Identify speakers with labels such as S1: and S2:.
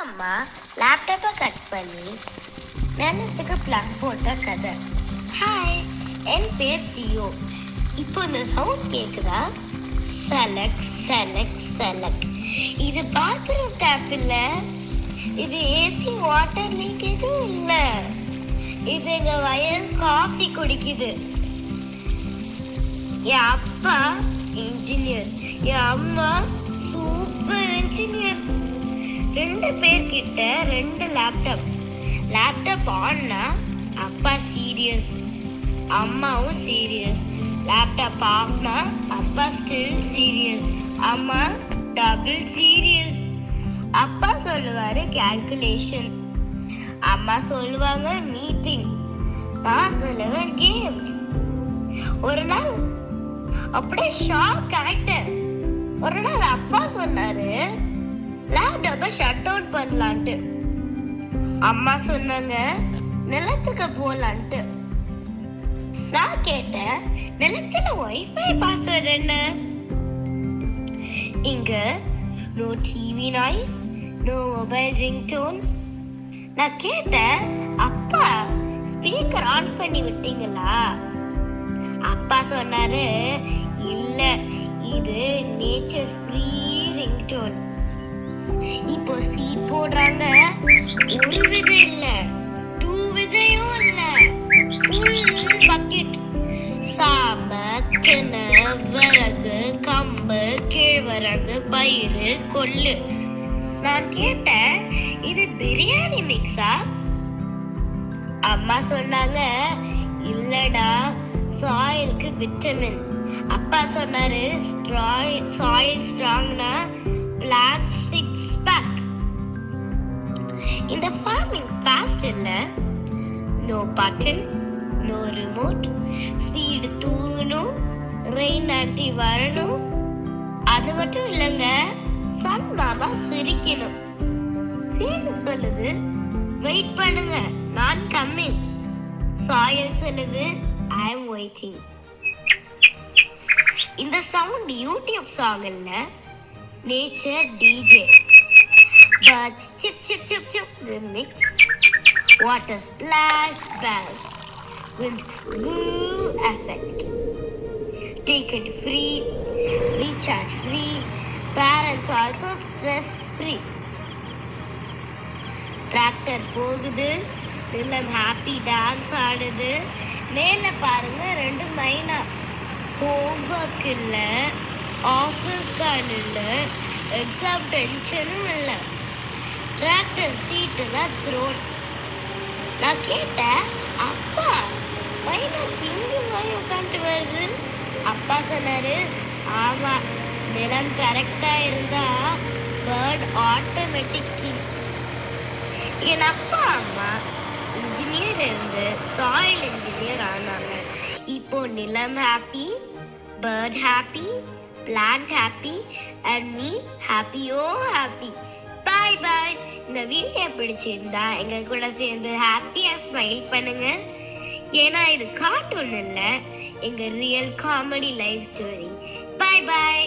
S1: அம்மா லேப்டாப்பை கட் பண்ணி நிலத்துக்கு பிளக் போட்ட கதை. ஹாய், என் பேர் தியோ. இப்போ இந்த சவுண்ட் கேக்குதா? Select select select. இது பாத்ரூம் டேப் இல்ல, இது ஏசி வாட்டர் லீக் எதுவும் இல்ல. இது எங்க வயல் காஃபி குடிக்குது. என் அப்பா இன்ஜினியர், என் அம்மா சூப்பர் இன்ஜினியர். 2 பேர்கிட்ட 2 லேப்டாப் ஆன்னா அப்பா சீரியஸ், அம்மாவும் சீரியஸ். லேப்டாப் ஆஃப்னா அப்பா ஸ்டில் சீரியஸ், அம்மா டபுள் சீரியஸ். அப்பா சொல்லுவாரு கால்குலேஷன், அம்மா சொல்லுவாங்க மீட்டிங், நான் சொல்லுவேன் கேம்ஸ். ஒரு நாள் அப்படியே ஷாக் ஆயிட்டேன். ஒரு நாள் அப்பா சொன்னாரு லேப்டாப்பை ஷட் டவுன் பண்ணலான்ட்டு. அம்மா சொன்னாங்க நிலத்துக்கு போலான்ட்டு. நான் கேட்டேன், நிலத்துல வைஃபை பாஸ்வேர்ட் என்ன? இங்க no TV noise, no mobile ringtone. நான் கேட்டேன், அப்பா ஸ்பீக்கர் ஆன் பண்ணி விட்டீங்களா? அப்பா சொன்னாரு, இல்ல, இது நேச்சர் ஃப்ரீ ரிங்டோன். இப்போ சீட் போடுறாங்க, 1 விதை இல்ல, 2 விதையும் இல்ல, ஃபுல் பக்கெட். சாம, தினை, விறகு, கம்பு, கேழ்வரகு, பயிறு, கொள்ளு. நான் கேட்டேன், இது பிரியாணி மிக்ஸா? அம்மா சொன்னாங்க, இல்லடா, சாயிலுக்கு விட்டமின். அப்பா சொன்னாரு, சாயில் ஸ்ட்ராங்னா பிளான்ட் 6 pack. இந்த ஃபார்மிங் ஃபாஸ்ட் இல்ல, no button, no remote. Seed தூங்கணும், ரெயின் ஆண்டி வரணும். அது மட்டும் இல்லைங்க, சன் மாமா சிரிக்கணும். சீடு சொல்லுது வெயிட் பண்ணுங்க, நான் கம்மிங். சாயில் சொல்லுது ஐ அம் வெயிட்டிங். இந்த சவுண்ட் யூடியூப் சாங் இல்ல, nature DJ. Birds chip chip chip chip remix. Water splash bells with woo effect. Ticket free, recharge free, parents also stress free. Tractor போகுது, நிலம் happy dance ஆடுது. மேல பாருங்க 2 மைனா. Homework இல்ல, office கால் இல்ல, எக்ஸாம் டென்ஷனும் இல்ல. டிராக்டர் சீட்டு தான் த்ரோன். நான் கேட்டேன், அப்பா மைனாக்கு இங்கு வாய் உட்காந்துட்டு வருது? அப்பா சொன்னாரு, ஆமா, நிலம் கரெக்டா இருந்தா பேர்ட் ஆட்டோமேட்டிக் கிங். என் அப்பா அம்மா இன்ஜினியர் இருந்து சாயில் இன்ஜினியர் ஆனாங்க. இப்போ நிலம் happy, bird happy, plant happy, and me ஹாப்பியோ ஹாப்பி. Bye bye. இந்த வீடியோ பிடிச்சிருந்தா எங்க கூட சேர்ந்து ஹாப்பியா ஸ்மைல் பண்ணுங்க. ஏன்னா இது கார்ட்டூன் இல்ல, எங்க ரியல் காமெடி லைஃப் ஸ்டோரி. பாய் பாய்.